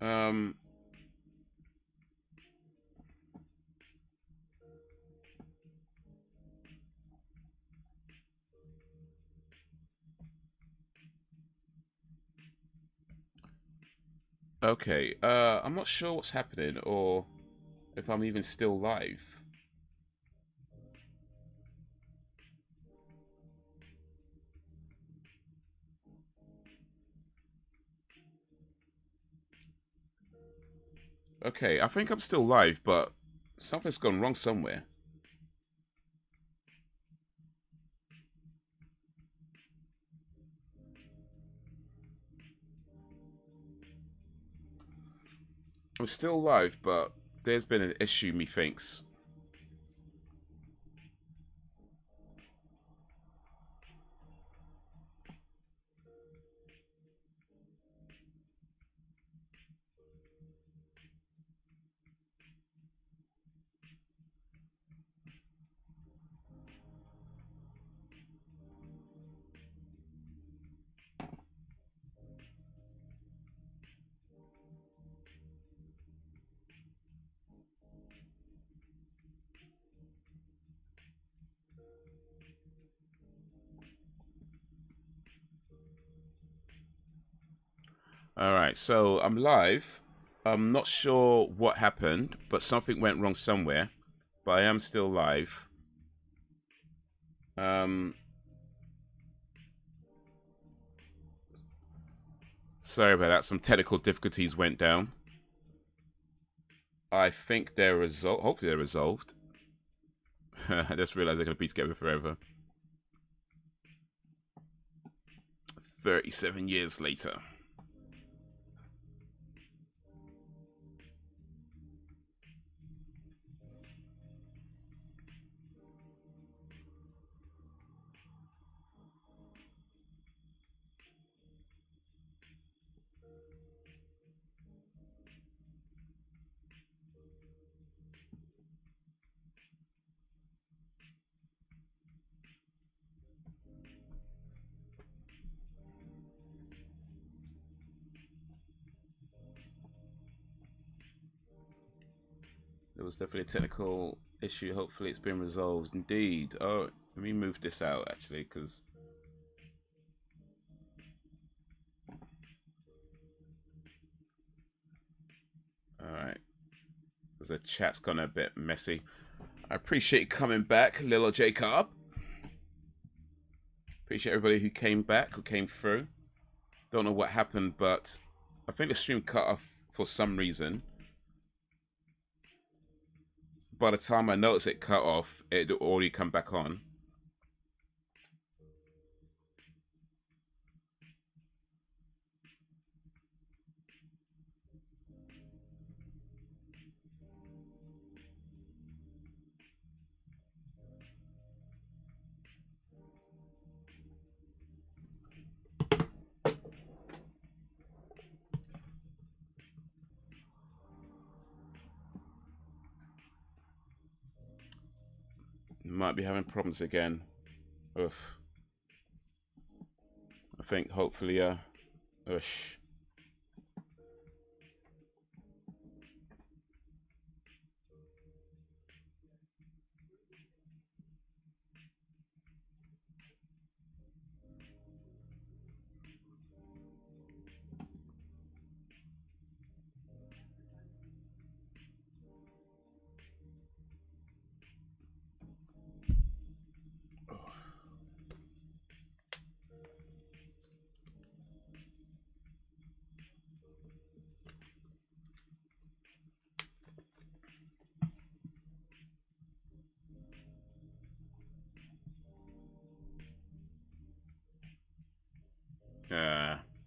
Um, okay. I'm not sure what's happening or if I'm even still live. Okay, I think I'm still live, but something's gone wrong somewhere. I'm still live, but there's been an issue, methinks. Alright, so I'm live. I'm not sure what happened, but something went wrong somewhere. But I am still live. Sorry about that. Some technical difficulties went down. I think they're resolved. Hopefully they're resolved. I just realized they're going to be together forever. 37 years later. There was definitely a technical issue. Hopefully it's been resolved. Indeed. Oh, let me move this out, actually, because... Alright. Because the chat's gone a bit messy. I appreciate you coming back, Lil Jacob. Appreciate everybody who came back, who came through. Don't know what happened, but I think the stream cut off for some reason. By the time I noticed it cut off, it had already come back on. Might be having problems again. Oof. I think hopefully, Ush.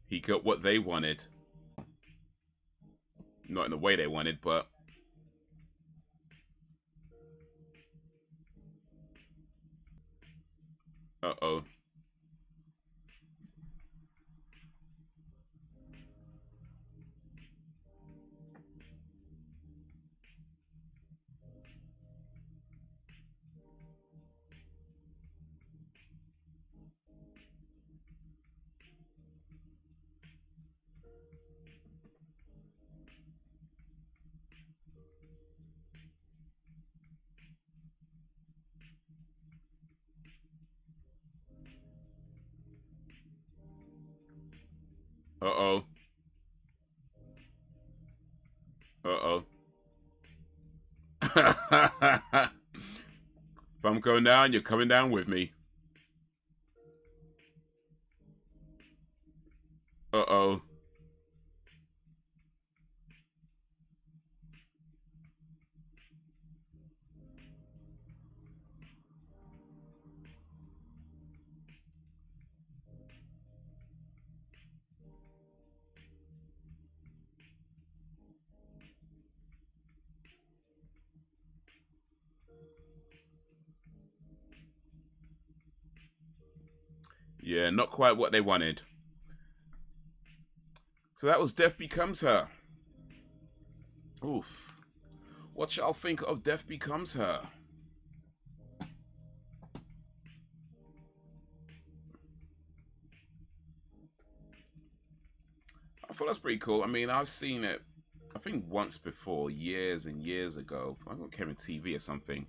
He got what they wanted. Not in the way they wanted, but... Uh-oh. Uh-oh. Uh-oh. If I'm going down, you're coming down with me. Uh-oh. Yeah, not quite what they wanted. So that was Death Becomes Her. Oof. What y'all think of Death Becomes Her? I thought that's pretty cool. I mean, I've seen it, I think once before, years and years ago. I think it came on TV or something.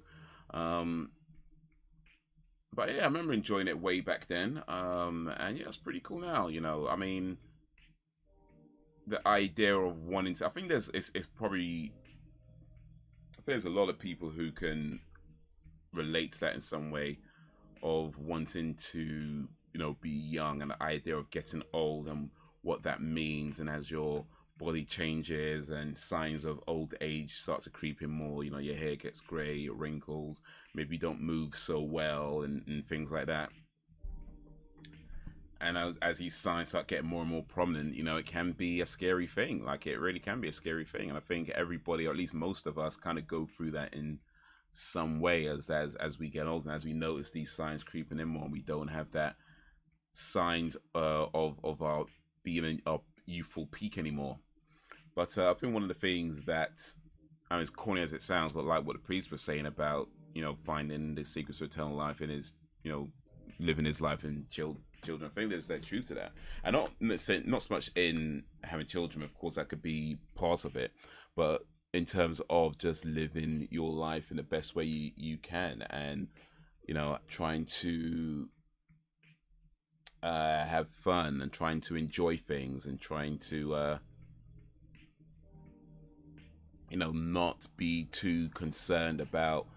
But yeah, I remember enjoying it way back then. And yeah, it's pretty cool now, you know. I mean, the idea of wanting to, I think it's probably, I think there's a lot of people who can relate to that in some way, of wanting to, you know, be young, and the idea of getting old and what that means, and as your body changes and signs of old age start to creep in more, you know, your hair gets gray, your wrinkles, maybe you don't move so well, and things like that. And as these signs start getting more and more prominent, you know, it can be a scary thing. Like, it really can be a scary thing. And I think everybody, or at least most of us, kind of go through that in some way as we get older, and as we notice these signs creeping in more, and we don't have that signs of our being in our youthful peak anymore. But I think one of the things that, I mean, as corny as it sounds, but like what the priest was saying about, you know, finding the secrets of eternal life in his, you know, living his life in children. I think there's truth to that, and not so much in having children. Of course, that could be part of it, but in terms of just living your life in the best way you can, and, you know, trying to have fun, and trying to enjoy things, and trying to you know, not be too concerned about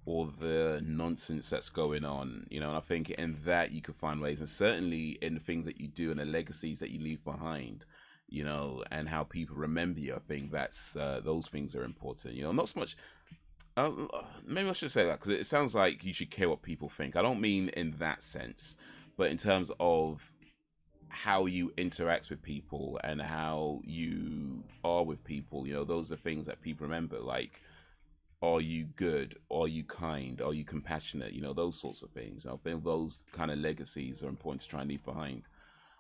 all the nonsense that's going on, you know. And I think in that you can find ways, and certainly in the things that you do and the legacies that you leave behind, you know, and how people remember you. I think that's those things are important, you know. Not so much, maybe I should say that, because it sounds like you should care what people think. I don't mean in that sense, but in terms of how you interact with people and how you are with people, you know, those are things that people remember. Like, are you good? Are you kind? Are you compassionate? You know, those sorts of things. I think those kind of legacies are important to try and leave behind.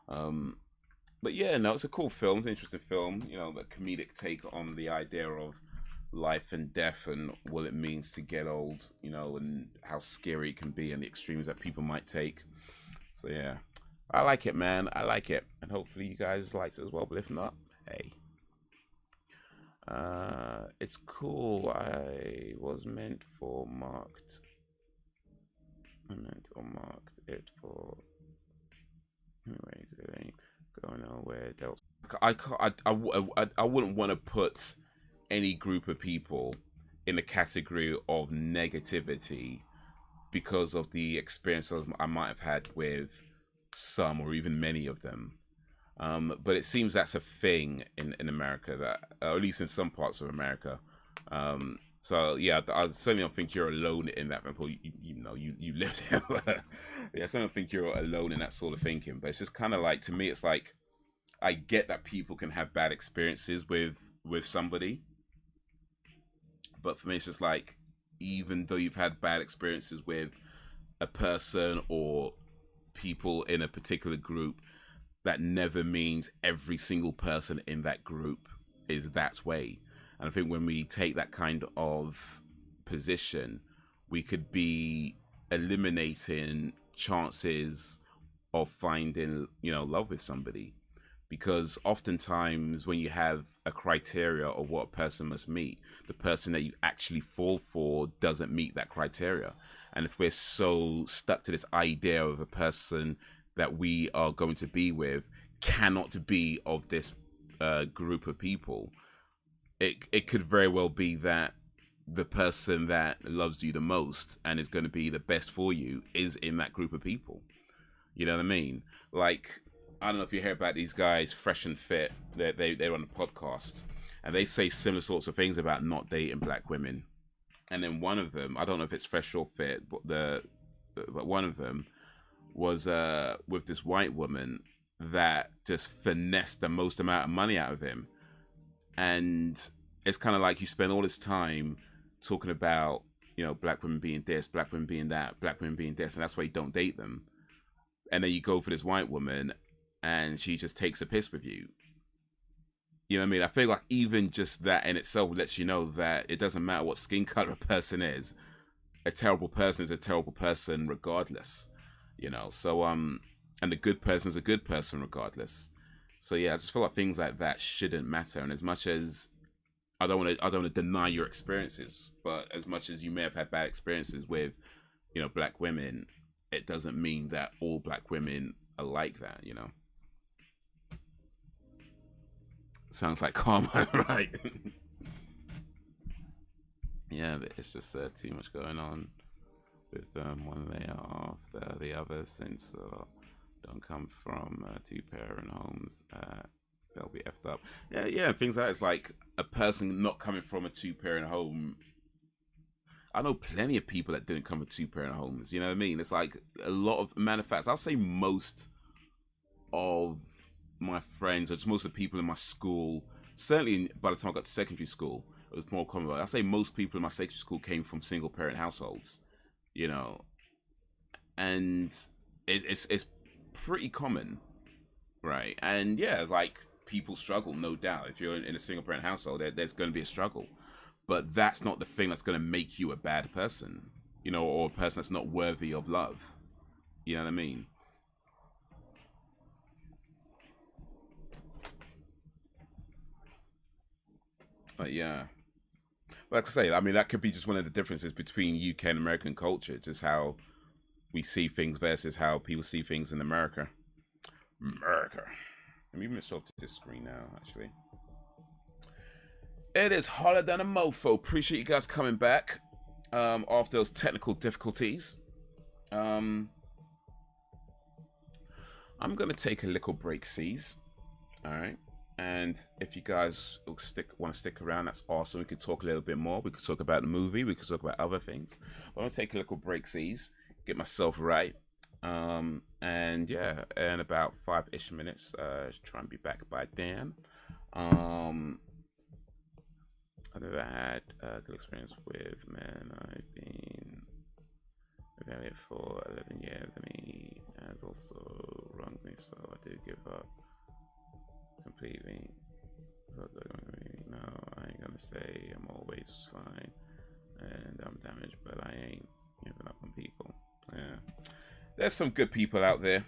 But yeah, no, it's a cool film. It's an interesting film. You know, the comedic take on the idea of life and death, and what it means to get old, you know, and how scary it can be, and the extremes that people might take. So yeah, I like it, man. I like it, and hopefully you guys liked it as well. But if not, hey, it's cool. I was meant for marked. I meant or marked it for. Anyways, it ain't going nowhere. I wouldn't want to put any group of people in the category of negativity because of the experiences I might have had with some or even many of them. But it seems that's a thing in America, that, or at least in some parts of America. So yeah, I certainly don't think you're alone in that. You know, you live there. Yeah, I certainly don't think you're alone in that sort of thinking. But it's just kind of like, to me, it's like, I get that people can have bad experiences with somebody, but for me, it's just like, even though you've had bad experiences with a person or people in a particular group, that never means every single person in that group is that way. And I think when we take that kind of position, we could be eliminating chances of finding, you know, love with somebody. Because oftentimes when you have a criteria of what a person must meet, the person that you actually fall for doesn't meet that criteria. And if we're so stuck to this idea of a person that we are going to be with cannot be of this group of people. It could very well be that the person that loves you the most and is going to be the best for you is in that group of people. You know what I mean? Like, I don't know if you hear about these guys, Fresh and Fit. They're on a podcast, and they say similar sorts of things about not dating black women. And then one of them, I don't know if it's Fresh or Fit, but one of them was with this white woman that just finessed the most amount of money out of him. And it's kind of like you spend all this time talking about, you know, black women being this, black women being that, black women being this, and that's why you don't date them. And then you go for this white woman and she just takes a piss with you. You know what I mean? I feel like even just that in itself lets you know that it doesn't matter what skin color a person is. A terrible person is a terrible person regardless. You know, so and a good person is a good person regardless. So yeah, I just feel like things like that shouldn't matter. And as much as I don't want to deny your experiences, but as much as you may have had bad experiences with, you know, black women, it doesn't mean that all black women are like that, you know. Sounds like karma, right? Yeah, but it's just too much going on with one layer after the other, since don't come from two-parent homes. They'll be effed up. Yeah, things like that. It's like a person not coming from a two-parent home. I know plenty of people that didn't come from two-parent homes. You know what I mean? It's like a lot of, matter of fact, I'll say most of my friends, or just most of the people in my school, certainly by the time I got to secondary school, it was more common. I'll say most people in my secondary school came from single-parent households. You know, and it's pretty common, right? And yeah, it's like people struggle, no doubt. If you're in a single parent household, there's going to be a struggle, but that's not the thing that's going to make you a bad person, you know, or a person that's not worthy of love. You know what I mean? But yeah, like I say, I mean, that could be just one of the differences between UK and American culture, just how we see things versus how people see things in America. America. Let me even show up to this screen now, actually. It is hotter than a mofo. Appreciate you guys coming back after those technical difficulties. I'm going to take a little break, C's. All right. And if you guys want to stick around, that's awesome. We could talk a little bit more. We could talk about the movie. We could talk about other things. But I'm going to take a little break, C's. Get myself right. And yeah, in about 5-ish minutes, try and be back by then. I've never had a good experience with men. I've been with it for 11 years, and he has also wronged me, so I did give up completely. So no, I ain't gonna say I'm always fine and I'm damaged, but I ain't giving up on people. Yeah, there's some good people out there.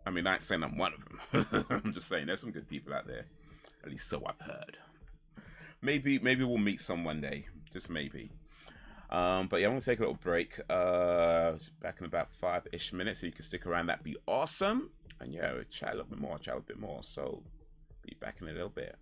I mean, I ain't saying I'm one of them. I'm just saying there's some good people out there. At least so I've heard. Maybe we'll meet some one day. Just maybe. But yeah, I'm gonna take a little break. Back in about 5-ish minutes, so you can stick around. That'd be awesome. And yeah, we'll chat a little bit more. So be back in a little bit.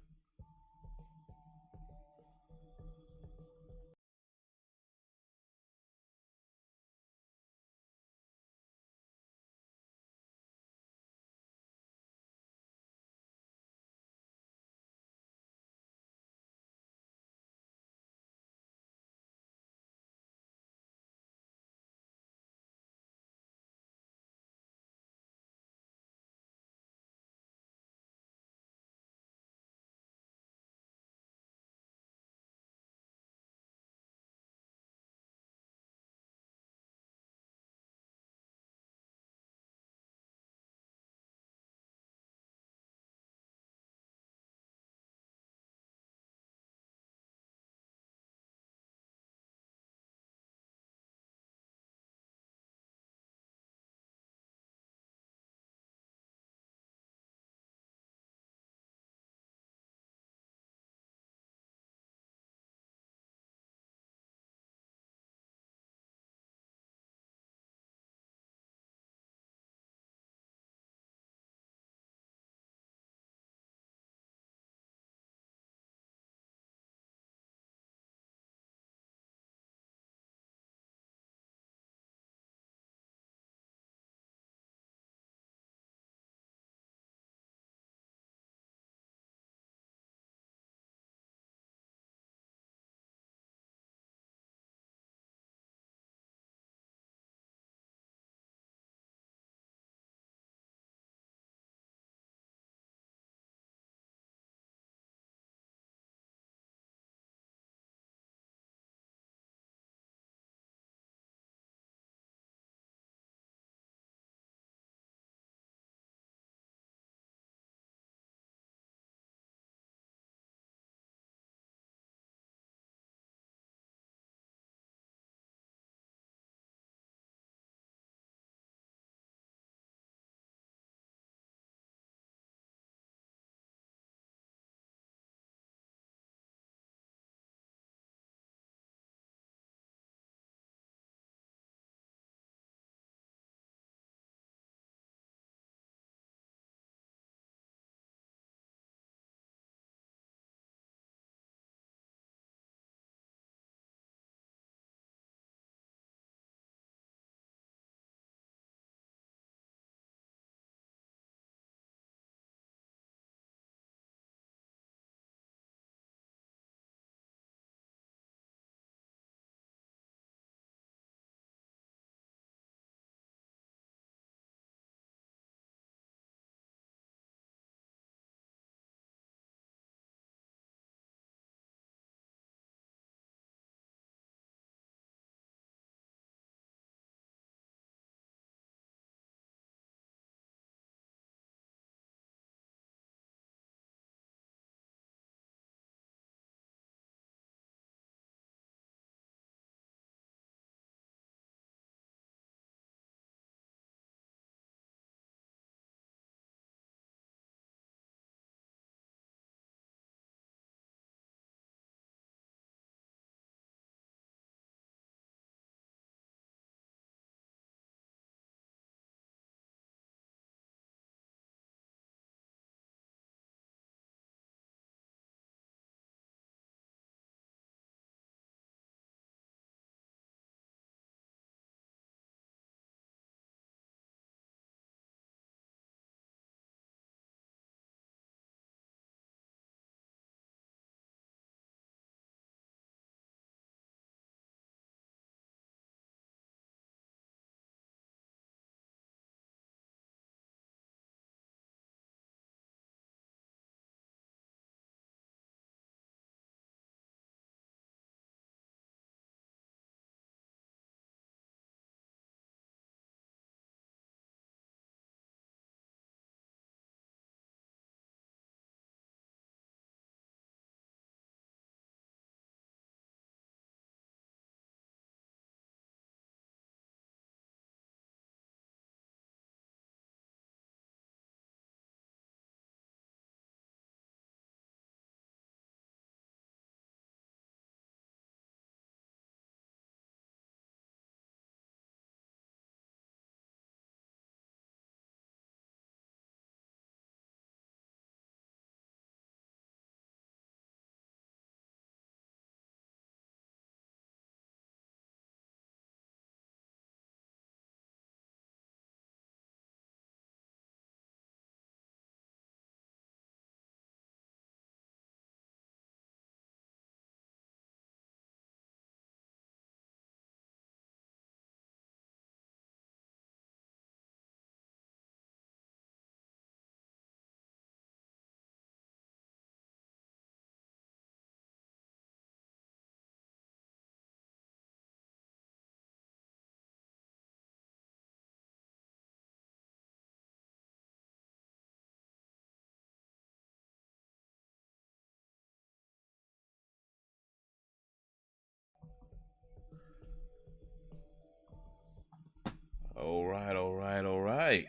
All right.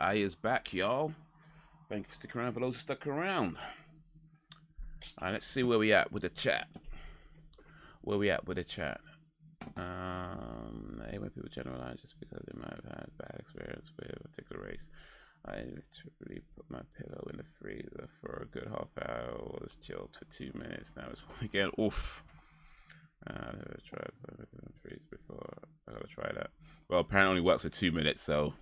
I is back, y'all. Thank you for sticking around for those who stuck around. All right, let's see where we at with the chat. Hey, when people generalize just because they might have had bad experience with a particular race. I literally put my pillow in the freezer for a good half hour. Was chilled for 2 minutes. Now it's again. Oof. I've never tried freeze before. I gotta try that. Well, apparently only works for 2 minutes, so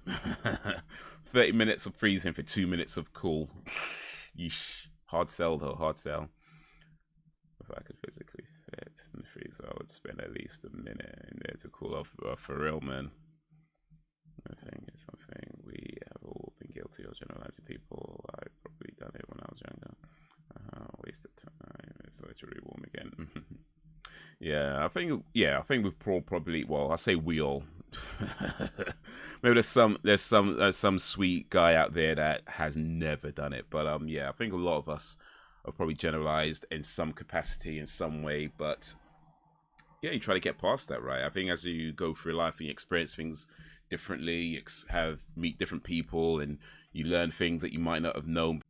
30 minutes of freezing for 2 minutes of cool. Yeesh. Hard sell though, hard sell. If I could physically fit in the freezer, I would spend at least a minute in there to cool off. For real, man. I think it's something we have all been guilty of generalizing people. I've probably done it when I was younger. Wasted time. It's literally warm again. Yeah, I think we've probably, well, I say we all. Maybe there's some sweet guy out there that has never done it, but yeah, I think a lot of us have probably generalized in some capacity in some way, but yeah, you try to get past that, right? I think as you go through life and you experience things differently, you meet different people, and you learn things that you might not have known